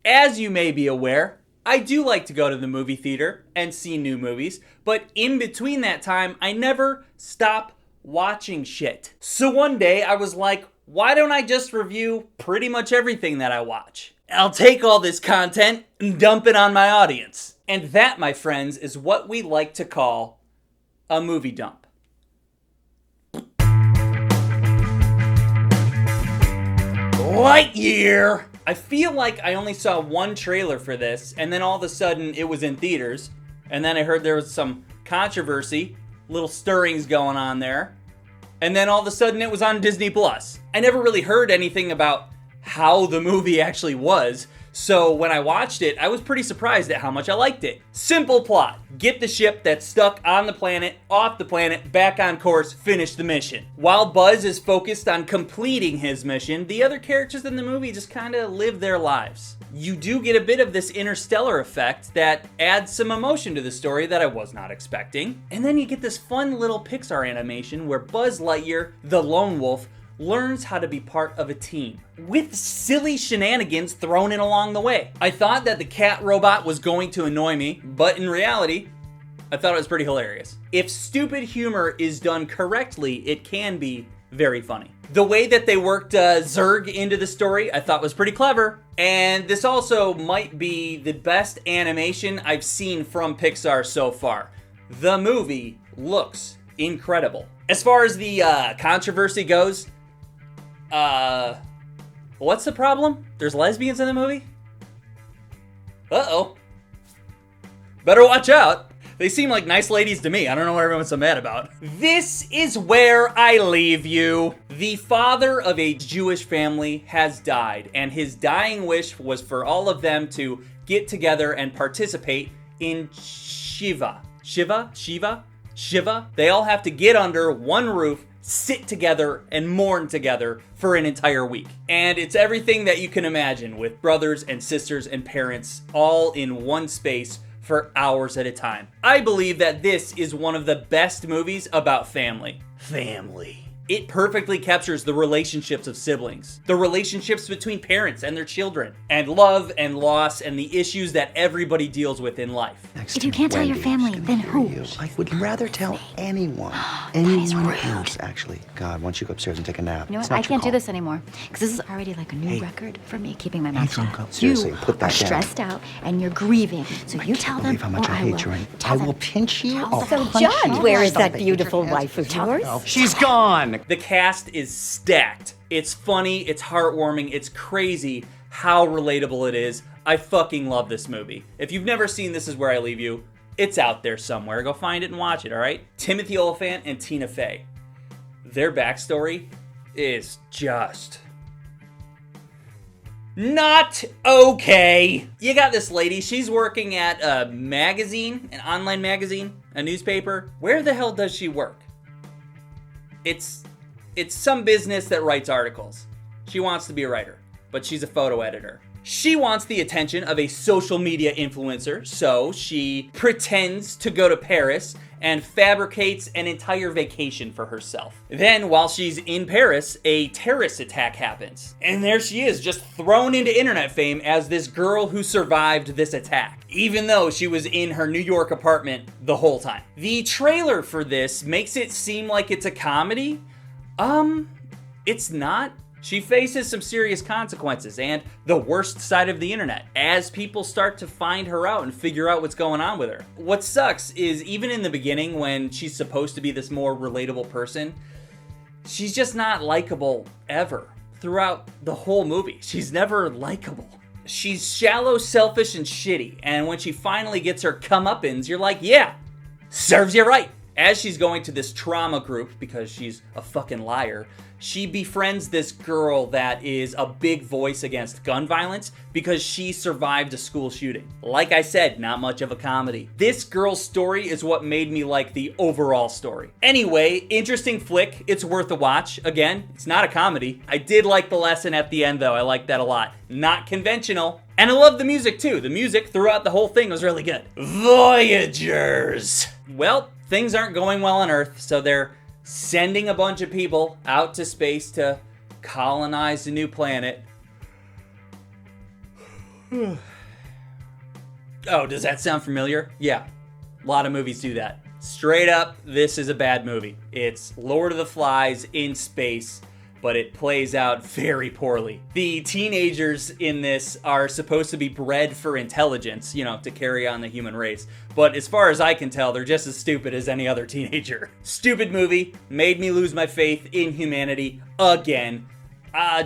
As you may be aware, I do like to go to the movie theater and see new movies, but in between that time, I never stop watching shit. So one day I was like, why don't I just review pretty much everything that I watch? I'll take all this content and dump it on my audience. And that, my friends, is what we like to call a movie dump. Lightyear! I feel like I only saw one trailer for this, and then all of a sudden it was in theaters, and then I heard there was some controversy, little stirrings going on there, and then all of a sudden it was on Disney+. I never really heard anything about how the movie actually was, so when I watched it, I was pretty surprised at how much I liked it. Simple plot. Get the ship that's stuck on the planet, off the planet, back on course, finish the mission. While Buzz is focused on completing his mission, the other characters in the movie just kind of live their lives. You do get a bit of this interstellar effect that adds some emotion to the story that I was not expecting. And then you get this fun little Pixar animation where Buzz Lightyear, the lone wolf, learns how to be part of a team, with silly shenanigans thrown in along the way. I thought that the cat robot was going to annoy me, but in reality, I thought it was pretty hilarious. If stupid humor is done correctly, it can be very funny. The way that they worked Zurg into the story, I thought was pretty clever. And this also might be the best animation I've seen from Pixar so far. The movie looks incredible. As far as the controversy goes, what's the problem? There's lesbians in the movie? Uh-oh. Better watch out. They seem like nice ladies to me. I don't know what everyone's so mad about. This is where I leave you. The father of a Jewish family has died, and his dying wish was for all of them to get together and participate in Shiva. Shiva? They all have to get under one roof, sit together, and mourn together for an entire week. And it's everything that you can imagine, with brothers and sisters and parents all in one space for hours at a time. I believe that this is one of the best movies about family. It perfectly captures the relationships of siblings, the relationships between parents and their children, and love and loss and the issues that everybody deals with in life. If you can't tell your family, then who? I would rather tell anyone. is Anyone rude. else, actually. God, why don't you go upstairs and take a nap? You know It's what? not I your can't do call. this anymore. Because this is already like a new record for me, keeping my mouth Drunko, shut. seriously, You put that are down. stressed out and you're grieving. So you tell them, Believe how much or I I hate will. you, and Tell I them. will pinch you. Tell I'll them. punch John, you. where is Stop that it. beautiful Get your hands wife of off yours? yourself. She's gone. The cast is stacked. It's funny, it's heartwarming, it's crazy how relatable it is. I fucking love this movie. If you've never seen This Is Where I Leave You, it's out there somewhere. Go find it and watch it, alright? Timothy Olyphant and Tina Fey. Their backstory is just not okay. You got this lady, she's working at a magazine, an online magazine, a newspaper. Where the hell does she work? It's some business that writes articles. She wants to be a writer, but she's a photo editor. She wants the attention of a social media influencer, so she pretends to go to Paris and fabricates an entire vacation for herself. Then, while she's in Paris, a terrorist attack happens. And there she is, just thrown into internet fame as this girl who survived this attack, even though she was in her New York apartment the whole time. The trailer for this makes it seem like it's a comedy. It's not. She faces some serious consequences and the worst side of the internet as people start to find her out and figure out what's going on with her. What sucks is even in the beginning when she's supposed to be this more relatable person, she's just not likable ever. Throughout the whole movie, she's never likable. She's shallow, selfish, and shitty, and when she finally gets her comeuppance, you're like, yeah, serves you right. As she's going to this trauma group, because she's a fucking liar, she befriends this girl that is a big voice against gun violence because she survived a school shooting. Like I said, not much of a comedy. This girl's story is what made me like the overall story. Anyway, interesting flick. It's worth a watch. Again, it's not a comedy. I did like the lesson at the end though. I liked that a lot. Not conventional. And I love the music too. The music throughout the whole thing was really good. Voyagers. Well, things aren't going well on Earth, so they're sending a bunch of people out to space to colonize a new planet. Oh, does that sound familiar? Yeah, a lot of movies do that. Straight up, this is a bad movie. It's Lord of the Flies in space, but it plays out very poorly. The teenagers in this are supposed to be bred for intelligence, to carry on the human race. But as far as I can tell, they're just as stupid as any other teenager. Stupid movie, made me lose my faith in humanity again.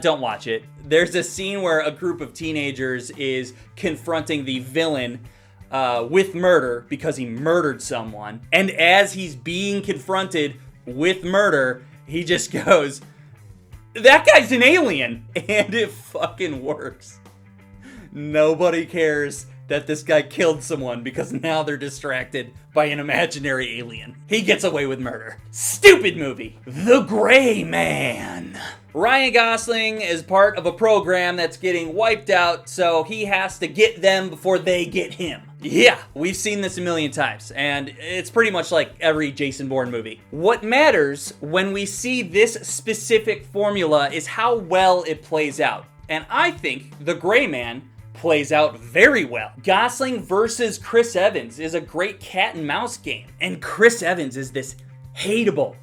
Don't watch it. There's a scene where a group of teenagers is confronting the villain with murder because he murdered someone. And as he's being confronted with murder, he just goes, "That guy's an alien!" And it fucking works. Nobody cares that this guy killed someone because now they're distracted by an imaginary alien. He gets away with murder. Stupid movie. The Gray Man. Ryan Gosling is part of a program that's getting wiped out, so he has to get them before they get him. Yeah, we've seen this a million times, and it's pretty much like every Jason Bourne movie. What matters when we see this specific formula is how well it plays out. And I think The Gray Man plays out very well. Gosling versus Chris Evans is a great cat and mouse game. And Chris Evans is this hateable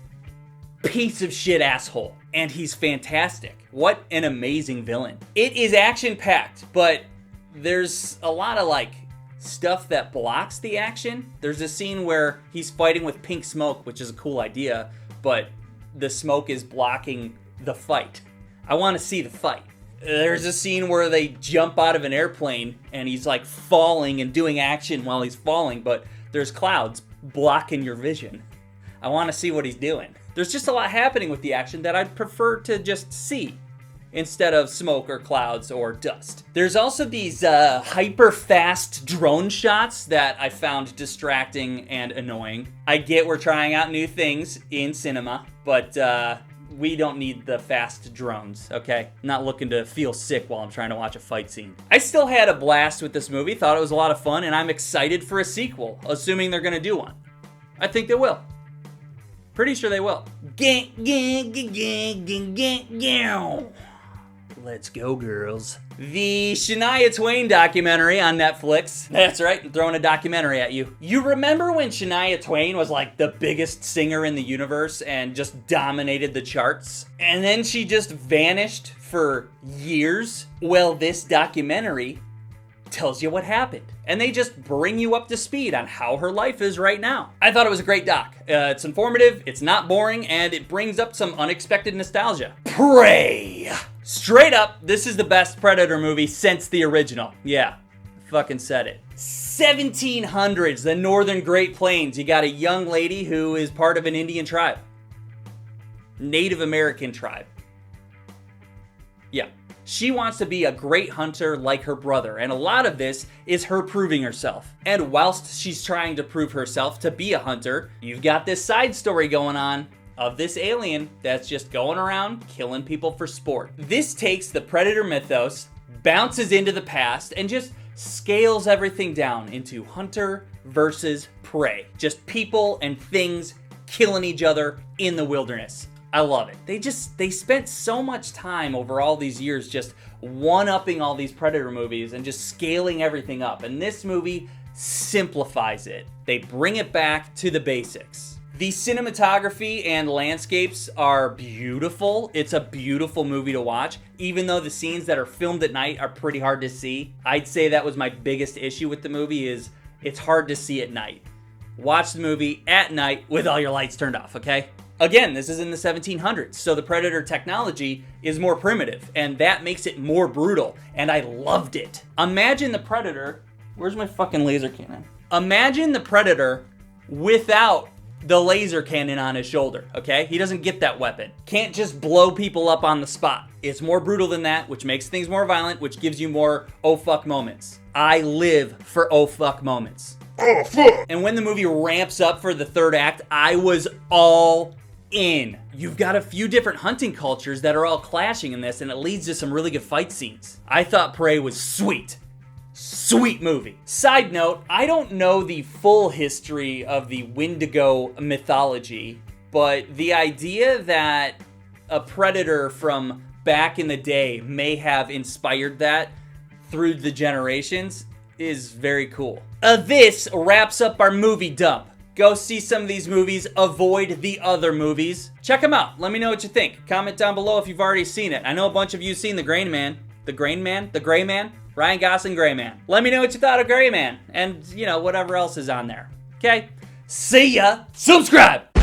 piece of shit asshole. And he's fantastic. What an amazing villain. It is action-packed, but there's a lot of stuff that blocks the action. There's a scene where he's fighting with pink smoke, which is a cool idea, but the smoke is blocking the fight. I want to see the fight. There's a scene where they jump out of an airplane and he's falling and doing action while he's falling, but there's clouds blocking your vision. I want to see what he's doing. There's just a lot happening with the action that I'd prefer to just see instead of smoke or clouds or dust. There's also these hyper-fast drone shots that I found distracting and annoying. I get we're trying out new things in cinema, but we don't need the fast drones, okay? Not looking to feel sick while I'm trying to watch a fight scene. I still had a blast with this movie, thought it was a lot of fun, and I'm excited for a sequel, assuming they're gonna do one. I think they will. Pretty sure they will. Let's go, girls. The Shania Twain documentary on Netflix. That's right, I'm throwing a documentary at you. You remember when Shania Twain was the biggest singer in the universe and just dominated the charts? And then she just vanished for years? Well, this documentary tells you what happened. And they just bring you up to speed on how her life is right now. I thought it was a great doc. It's informative, it's not boring, and it brings up some unexpected nostalgia. Prey! Straight up, this is the best Predator movie since the original. Yeah, fucking said it. 1700s, the Northern Great Plains. You got a young lady who is part of an Indian tribe. Native American tribe. Yeah. She wants to be a great hunter like her brother, and a lot of this is her proving herself. And whilst she's trying to prove herself to be a hunter, you've got this side story going on of this alien that's just going around killing people for sport. This takes the Predator mythos, bounces into the past, and just scales everything down into hunter versus prey. Just people and things killing each other in the wilderness. I love it. They spent so much time over all these years just one-upping all these Predator movies and just scaling everything up. And this movie simplifies it. They bring it back to the basics. The cinematography and landscapes are beautiful. It's a beautiful movie to watch, even though the scenes that are filmed at night are pretty hard to see. I'd say that was my biggest issue with the movie is it's hard to see at night. Watch the movie at night with all your lights turned off, okay? Again, this is in the 1700s, so the Predator technology is more primitive, and that makes it more brutal, and I loved it. Imagine the Predator... Where's my fucking laser cannon? Imagine the Predator without the laser cannon on his shoulder, okay? He doesn't get that weapon. Can't just blow people up on the spot. It's more brutal than that, which makes things more violent, which gives you more oh fuck moments. I live for oh fuck moments. Oh fuck! And when the movie ramps up for the third act, I was all in. You've got a few different hunting cultures that are all clashing in this, and it leads to some really good fight scenes. I thought Prey was sweet. Sweet movie. Side note, I don't know the full history of the Wendigo mythology, but the idea that a predator from back in the day may have inspired that through the generations is very cool. This wraps up our movie dump. Go see some of these movies. Avoid the other movies. Check them out. Let me know what you think. Comment down below if you've already seen it. I know a bunch of you have seen The Gray Man. The Gray Man? Ryan Gosling Gray Man. Let me know what you thought of Gray Man. And, you know, whatever else is on there. Okay? See ya! Subscribe!